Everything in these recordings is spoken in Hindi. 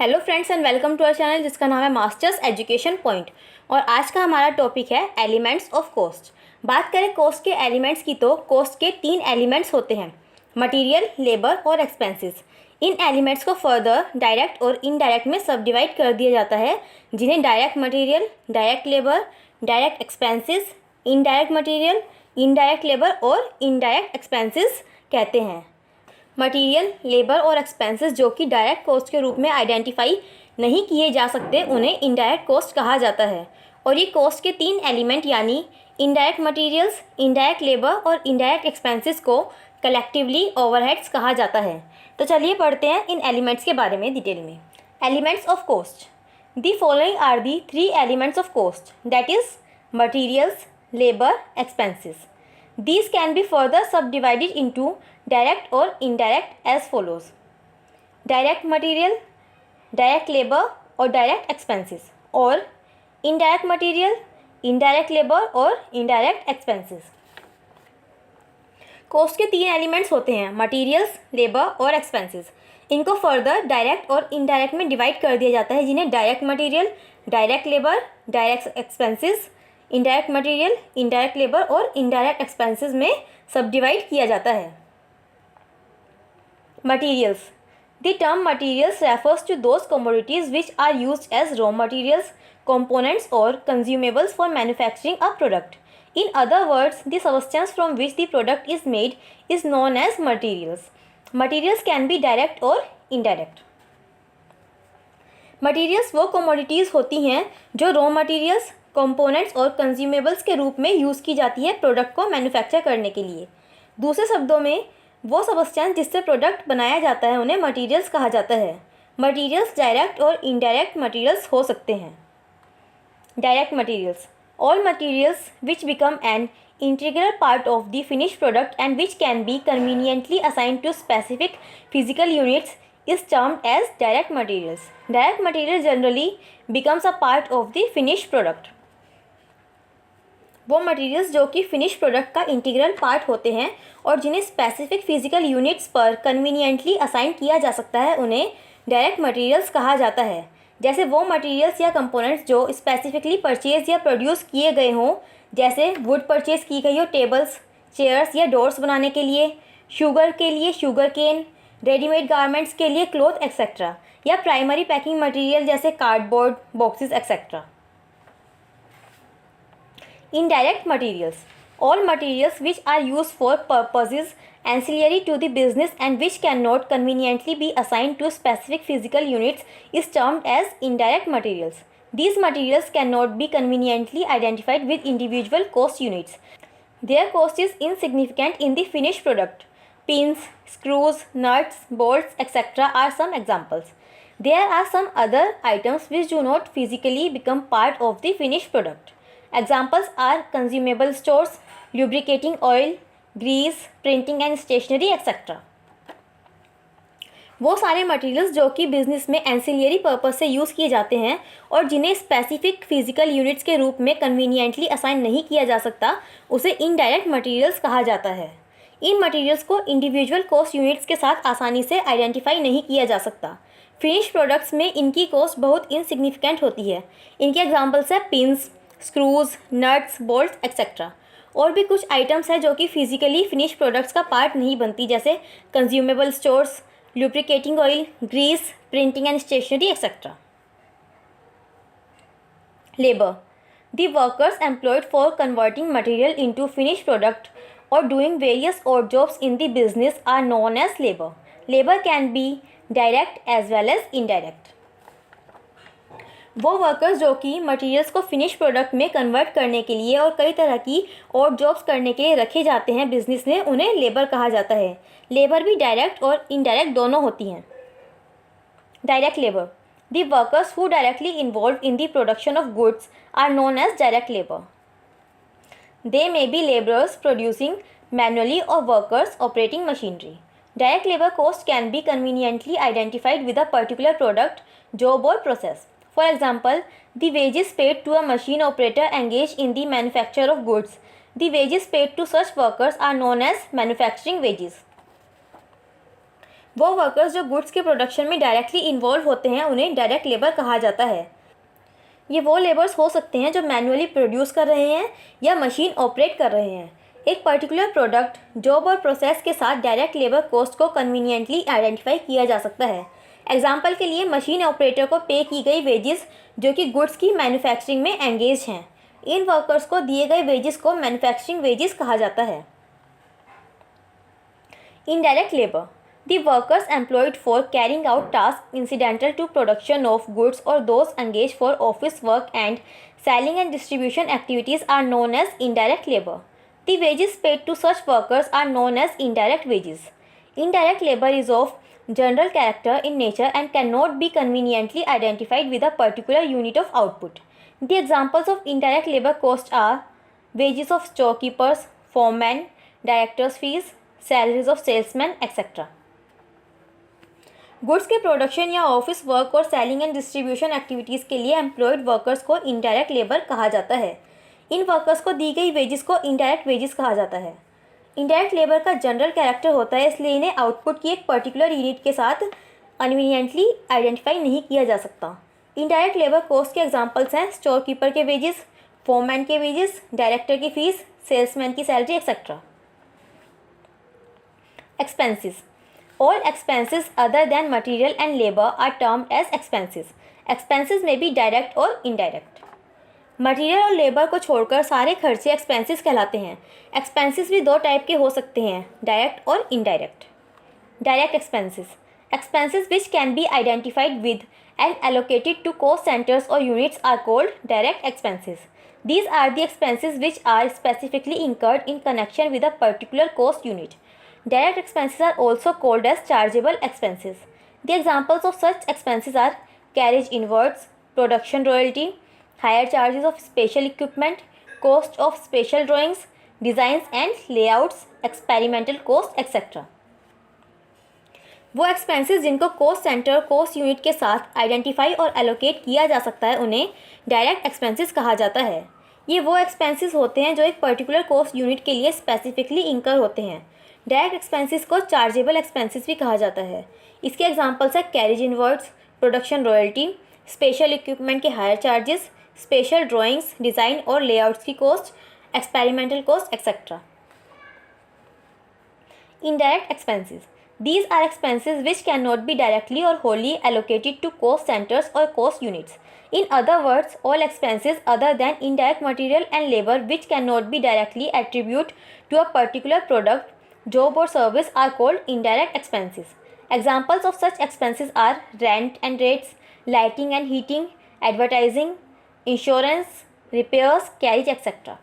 Hello friends and welcome to our channel जिसका नाम है मास्टर्स एजुकेशन पॉइंट। और आज का हमारा टॉपिक है एलिमेंट्स ऑफ कॉस्ट। बात करें कॉस्ट के एलिमेंट्स की तो कॉस्ट के 3 एलिमेंट्स होते हैं, मटेरियल, लेबर और एक्सपेंसेस। इन एलिमेंट्स को फर्दर डायरेक्ट और इनडायरेक्ट में सब डिवाइड कर दिया जाता है, जिन्हें direct material, direct labour, direct expenses, indirect material, indirect labour और इनडायरेक्ट एक्सपेंसेस कहते हैं। मटेरियल, लेबर और एक्सपेंसेस जो कि डायरेक्ट कॉस्ट के रूप में आइडेंटिफाई नहीं किए जा सकते, उन्हें इनडायरेक्ट कॉस्ट कहा जाता है। और ये कॉस्ट के 3 एलिमेंट यानी इनडायरेक्ट मटेरियल्स, इनडायरेक्ट लेबर और इनडायरेक्ट एक्सपेंसेस को कलेक्टिवली ओवरहेड्स कहा जाता है। तो चलिए पढ़ते हैं इन एलिमेंट्स के बारे में डिटेल में। Elements of cost. The following are the 3 elements of cost, that is materials, labour, expenses. These can be further subdivided into direct or indirect as follows: direct material, direct labor और direct expenses, और indirect material, indirect labor और indirect expenses. कॉस्ट के 3 एलिमेंट्स होते हैं, मटीरियल्स, लेबर और एक्सपेंसेस। इनको फर्दर डायरेक्ट और इनडायरेक्ट में डिवाइड कर दिया जाता है, जिन्हें direct material, direct labour, direct expenses, indirect material, indirect labour और इनडायरेक्ट एक्सपेंसेस में सब डिवाइड किया जाता है। Materials. The term materials refers to those commodities which are used as raw materials, components or consumables for manufacturing a product. In other words, the substance from which the product is made is known as materials. Materials can be direct or indirect. Materials वो कमोडिटीज़ होती हैं जो रॉ मटीरियल्स, कंपोनेंट्स और कंज्यूमेबल्स के रूप में यूज़ की जाती है प्रोडक्ट को मैन्युफैक्चर करने के लिए। दूसरे शब्दों में वो सब्सटेंस जिससे प्रोडक्ट बनाया जाता है उन्हें मटीरियल्स कहा जाता है। मटीरियल्स डायरेक्ट और इनडायरेक्ट मटीरियल्स हो सकते हैं। Direct materials: all materials which become an integral part of the finished product and which can be conveniently assign to specific physical units is termed as direct materials. Direct material generally becomes a part of the finished product. वो मटेरियल्स जो कि फिनिश प्रोडक्ट का इंटीग्रल पार्ट होते हैं और जिन्हें स्पेसिफिक फिजिकल यूनिट्स पर कन्वीनियंटली असाइन किया जा सकता है, उन्हें डायरेक्ट मटेरियल्स कहा जाता है। जैसे वो मटेरियल्स या कंपोनेंट्स जो स्पेसिफिकली परचेज या प्रोड्यूस किए गए हों, जैसे वुड परचेज की गई हो टेबल्स, चेयर्स या डोर्स बनाने के लिए, शुगर के लिए शुगर केन, रेडीमेड गारमेंट्स के लिए क्लोथ एक्सेट्रा, या प्राइमरी पैकिंग मटेरियल जैसे cardboard, boxes etcetera. Indirect materials: all materials which are used for purposes ancillary to the business and which cannot conveniently be assigned to specific physical units is termed as indirect materials. These materials cannot be conveniently identified with individual cost units. Their cost is insignificant in the finished product. Pins, screws, nuts, bolts, etc. are some examples. There are some other items which do not physically become part of the finished product. Examples are consumable stores, lubricating oil, grease, printing and stationery, etc. वो सारे मटेरियल्स जो कि बिजनेस में एंसिलियरी पर्पस से यूज़ किए जाते हैं और जिन्हें स्पेसिफिक फिजिकल यूनिट्स के रूप में कन्वीनियंटली असाइन नहीं किया जा सकता, उसे इनडायरेक्ट मटेरियल्स कहा जाता है। इन मटेरियल्स को इंडिविजुअल कॉस्ट यूनिट्स के साथ आसानी से आइडेंटिफाई नहीं किया जा सकता। फिनिश प्रोडक्ट्स में इनकी कॉस्ट बहुत इनसिग्निफिकेंट होती है। इनके एग्जांपल्स है pins, screws, nuts, bolts etcetera. और भी कुछ आइटम्स हैं जो कि फिजिकली फिनिश प्रोडक्ट्स का पार्ट नहीं बनती, जैसे consumable stores, lubricating oil, grease, printing and stationery, etc. Labor: the workers employed for converting material into finished product or doing various odd jobs in the business are known as labor. Labor can be direct as well as indirect. वो वर्कर्स जो कि मटेरियल्स को फिनिश प्रोडक्ट में कन्वर्ट करने के लिए और कई तरह की और जॉब्स करने के लिए रखे जाते हैं बिजनेस में, उन्हें लेबर कहा जाता है। लेबर भी डायरेक्ट और इनडायरेक्ट दोनों होती हैं। Direct labour: the workers who directly involve in the production of goods are known as direct labour. They may be labourers producing manually और workers operating machinery. Direct labor cost can be conveniently identified with a particular product, job or process. For example, the wages paid to a machine operator engaged in the manufacture of goods. The wages paid to such workers are known as manufacturing wages. वो वर्कर्स जो गुड्स के प्रोडक्शन में डायरेक्टली इन्वॉल्व होते हैं उन्हें डायरेक्ट लेबर कहा जाता है। ये वो लेबर्स हो सकते हैं जो मैन्युअली प्रोड्यूस कर रहे हैं या मशीन ऑपरेट कर रहे हैं। एक पर्टिकुलर प्रोडक्ट, जॉब और प्रोसेस के साथ डायरेक्ट लेबर कॉस्ट को कन्वीनियंटली आइडेंटिफाई किया जा सकता है। एग्जाम्पल के लिए मशीन ऑपरेटर को पे की गई वेजेस जो कि गुड्स की मैन्युफैक्चरिंग में एंगेज हैं। इन वर्कर्स को दिए गए वेजेस को मैन्युफैक्चरिंग वेजेस कहा जाता है। Indirect labor, the workers employed for carrying out tasks incidental to production of goods or those engaged for office work and selling and distribution activities are known as indirect labor. The wages paid to such workers are known as indirect wages. Indirect labor is of general character in nature and cannot be conveniently identified with a particular unit of output. The examples of indirect labor costs are wages of storekeepers, foremen, directors' fees, salaries of salesman etcetera. Goods के प्रोडक्शन या ऑफिस वर्क और सेलिंग एंड डिस्ट्रीब्यूशन एक्टिविटीज़ के लिए एम्प्लॉयड वर्कर्स को इनडायरेक्ट लेबर कहा जाता है। इन वर्कर्स को दी गई वेजेस को इनडायरेक्ट वेजेस कहा जाता है। इनडायरेक्ट लेबर का जनरल कैरेक्टर होता है, इसलिए इन्हें आउटपुट की एक पर्टिकुलर यूनिट के साथ कन्वीनियंटली आइडेंटिफाई नहीं किया जा सकता। इनडायरेक्ट लेबर कॉस्ट के एग्जाम्पल्स हैं स्टोर कीपर के वेजेस, फोरमैन के वेजेस, डायरेक्टर की फीस, सेल्समैन की salary etcetera. Expenses. All expenses other than material and labor are termed as expenses. Expenses may be direct or indirect. Material और लेबर को छोड़कर सारे खर्चे एक्सपेंसेस कहलाते हैं। एक्सपेंसेस भी दो टाइप के हो सकते हैं, डायरेक्ट और indirect. Direct expenses, expenses which can be identified with and allocated to cost centres और units are called direct expenses. These are the expenses which are specifically incurred in connection with a particular cost unit. Direct expenses are also called as chargeable expenses. The examples of such expenses are carriage inwards, production royalty, hire charges of special equipment, cost of special drawings, designs and layouts, experimental cost, etc. वो एक्सपेंसेस जिनको कॉस्ट सेंटर कॉस्ट यूनिट के साथ आइडेंटिफाई और एलोकेट किया जा सकता है उन्हें डायरेक्ट एक्सपेंसेस कहा जाता है। ये वो एक्सपेंसेस होते हैं जो एक पर्टिकुलर कॉस्ट यूनिट के लिए स्पेसिफिकली इंकर होते हैं। डायरेक्ट एक्सपेंसेस को चार्जेबल एक्सपेंसेस भी कहा जाता है। इसके एग्जांपल्स है carriage inwards, production royalty, special equipment के hire charges, special drawings, design और लेआउट्स की cost, experimental cost etcetera. Indirect expenses, these are expenses which cannot be directly or wholly allocated to cost centers or cost units. In other words, all expenses other than indirect material and labor which cannot be directly attributed to a particular product, job or service are called indirect expenses. Examples of such expenses are rent and rates, lighting and heating, advertising, insurance, repairs, carriage, etc.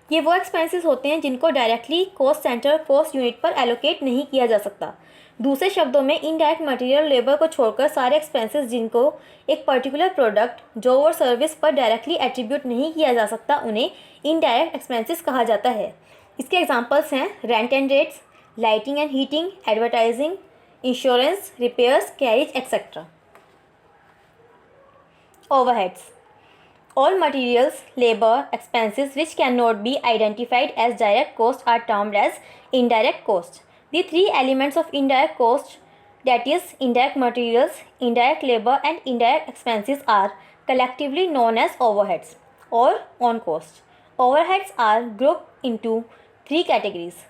ये वो एक्सपेंसेस होते हैं जिनको directly cost centre cost unit पर एलोकेट नहीं किया जा सकता। दूसरे शब्दों में इनडायरेक्ट मटेरियल लेबर को छोड़कर सारे एक्सपेंसेस जिनको एक पर्टिकुलर प्रोडक्ट जॉब और सर्विस पर डायरेक्टली एट्रीब्यूट नहीं किया जा सकता उन्हें इनडायरेक्ट एक्सपेंसेस कहा जाता है। इसके एग्जांपल्स हैं rent and rates, lighting and heating, advertising, insurance, repairs, carriage etcetera. Overheads, all materials, labor, expenses which cannot be identified as direct cost are termed as indirect cost. The three elements of indirect cost, that is indirect materials, indirect labor and indirect expenses are collectively known as overheads or on cost. Overheads are grouped into three categories: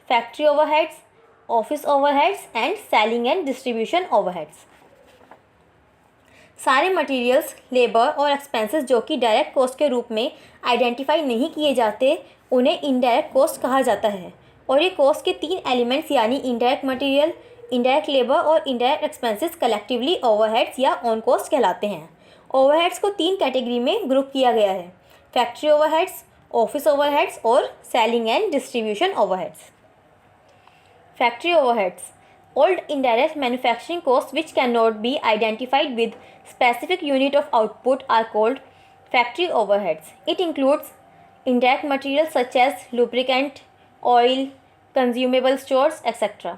factory overheads, office overheads and selling and distribution overheads. सारे मटेरियल्स, लेबर और एक्सपेंसेस जो कि डायरेक्ट कॉस्ट के रूप में आइडेंटिफाई नहीं किए जाते उन्हें इनडायरेक्ट कॉस्ट कहा जाता है। और ये कॉस्ट के तीन एलिमेंट्स यानी इनडायरेक्ट मटेरियल, इनडायरेक्ट लेबर और इनडायरेक्ट एक्सपेंसेस कलेक्टिवली ओवरहेड्स या ऑन कॉस्ट कहलाते हैं। ओवरहेड्स को तीन कैटेगरी में ग्रुप किया गया है: फैक्ट्री ओवरहेड्स, ऑफिस ओवरहेड्स और selling and distribution overheads. Factory overheads, all indirect manufacturing costs which cannot be identified with specific unit of output are called factory overheads. It includes indirect materials such as lubricant, oil, consumable stores, etc.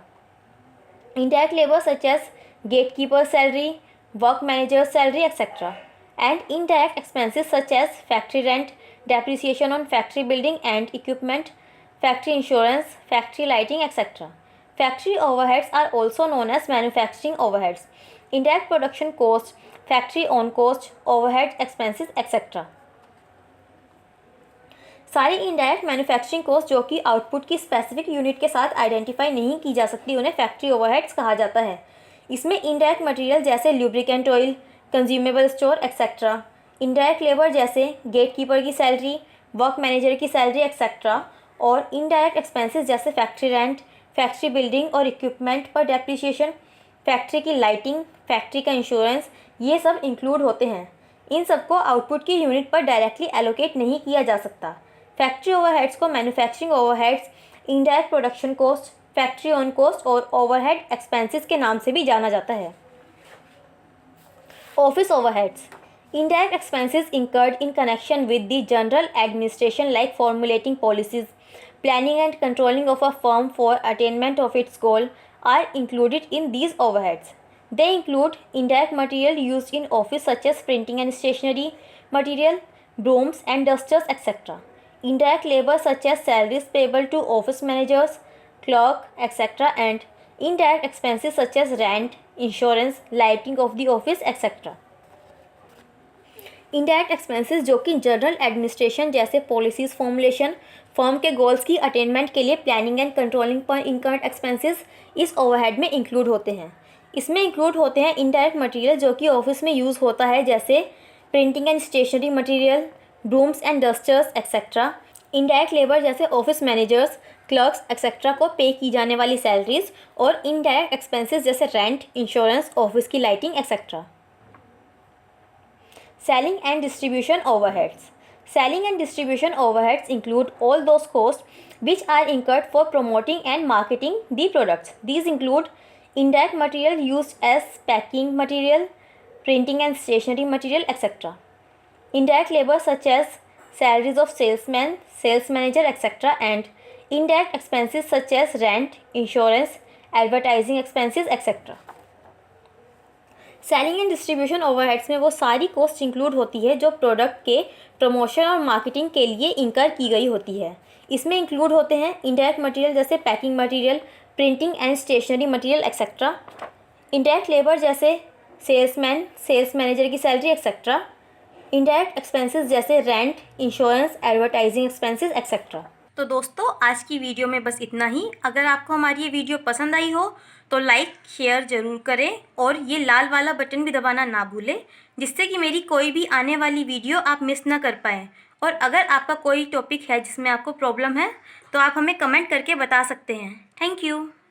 Indirect labor such as gatekeeper's salary, work manager's salary, etc. And indirect expenses such as factory rent, depreciation on factory building and equipment, factory insurance, factory lighting, etc. Factory overheads are also known as manufacturing overheads. Indirect production cost, factory on cost, overhead expenses, etc. सारी इनडायरेक्ट मैन्युफैक्चरिंग कॉस्ट जो कि आउटपुट की स्पेसिफिक यूनिट के साथ आइडेंटिफाई नहीं की जा सकती उन्हें फैक्ट्री ओवरहेड्स कहा जाता है। इसमें इनडायरेक्ट मटेरियल जैसे lubricant oil, consumable store etcetera, indirect labour जैसे गेट कीपर की सैलरी, वर्क मैनेजर की सैलरी एक्सेट्रा, और इनडायरेक्ट एक्सपेंसेस जैसे फैक्ट्री रेंट, फैक्ट्री बिल्डिंग और इक्विपमेंट पर डेप्रिसिएशन, फैक्ट्री की लाइटिंग, फैक्ट्री का इंश्योरेंस, ये सब इंक्लूड होते हैं। इन सबको आउटपुट की यूनिट पर डायरेक्टली एलोकेट नहीं किया जा सकता। फैक्ट्री ओवरहेड्स को manufacturing overheads, indirect production cost, factory on cost और ओवरहेड एक्सपेंसेस के नाम से भी जाना जाता है। Office overheads, indirect expenses incurred in connection with the general administration like formulating policies, planning and controlling of a firm for attainment of its goal are included in these overheads. They include indirect material used in office such as printing and stationery material, brooms and dusters, etc. Indirect labor such as salaries payable to office managers, clerk, etc. and indirect expenses such as rent, insurance, lighting of the office, etc. Indirect expenses जो कि जनरल एडमिनिस्ट्रेशन जैसे पॉलिसीज़ फॉर्मुलेशन, फर्म के गोल्स की अटेनमेंट के लिए प्लानिंग एंड कंट्रोलिंग पर इनकर्ड एक्सपेंसेस इस ओवरहेड में इंक्लूड होते हैं। इसमें इंक्लूड होते हैं इनडायरेक्ट मटेरियल जो कि ऑफिस में यूज़ होता है जैसे printing and stationery material, brooms and dusters etcetera, indirect labour जैसे ऑफिस मैनेजर्स, क्लर्क्स एक्सेट्रा को पे की जाने वाली सैलरीज, और इनडायरेक्ट एक्सपेंसेस जैसे रेंट, इंश्योरेंस, ऑफिस की lighting etcetera. Selling and distribution overheads. Selling and distribution overheads include all those costs which are incurred for promoting and marketing the products. These include indirect material used as packing material, printing and stationery material, etc. Indirect labor such as salaries of salesmen, sales manager, etc. and indirect expenses such as rent, insurance, advertising expenses, etc. Selling and distribution overheads में वो सारी कॉस्ट इंक्लूड होती है जो प्रोडक्ट के प्रमोशन और मार्केटिंग के लिए इंकर की गई होती है। इसमें इंक्लूड होते हैं इनडायरेक्ट मटेरियल जैसे packing material, printing and stationery material etcetera, indirect labour जैसे सेल्समैन, सेल्स मैनेजर की सैलरी एक्सेट्रा, इनडायरेक्ट एक्सपेंसेस जैसे rent, insurance, advertising expenses etcetera. तो दोस्तों आज की वीडियो में बस इतना ही। अगर आपको हमारी ये वीडियो पसंद आई हो तो लाइक शेयर ज़रूर करें और ये लाल वाला बटन भी दबाना ना भूलें जिससे कि मेरी कोई भी आने वाली वीडियो आप मिस ना कर पाएँ। और अगर आपका कोई टॉपिक है जिसमें आपको प्रॉब्लम है तो आप हमें कमेंट करके बता सकते हैं। Thank you.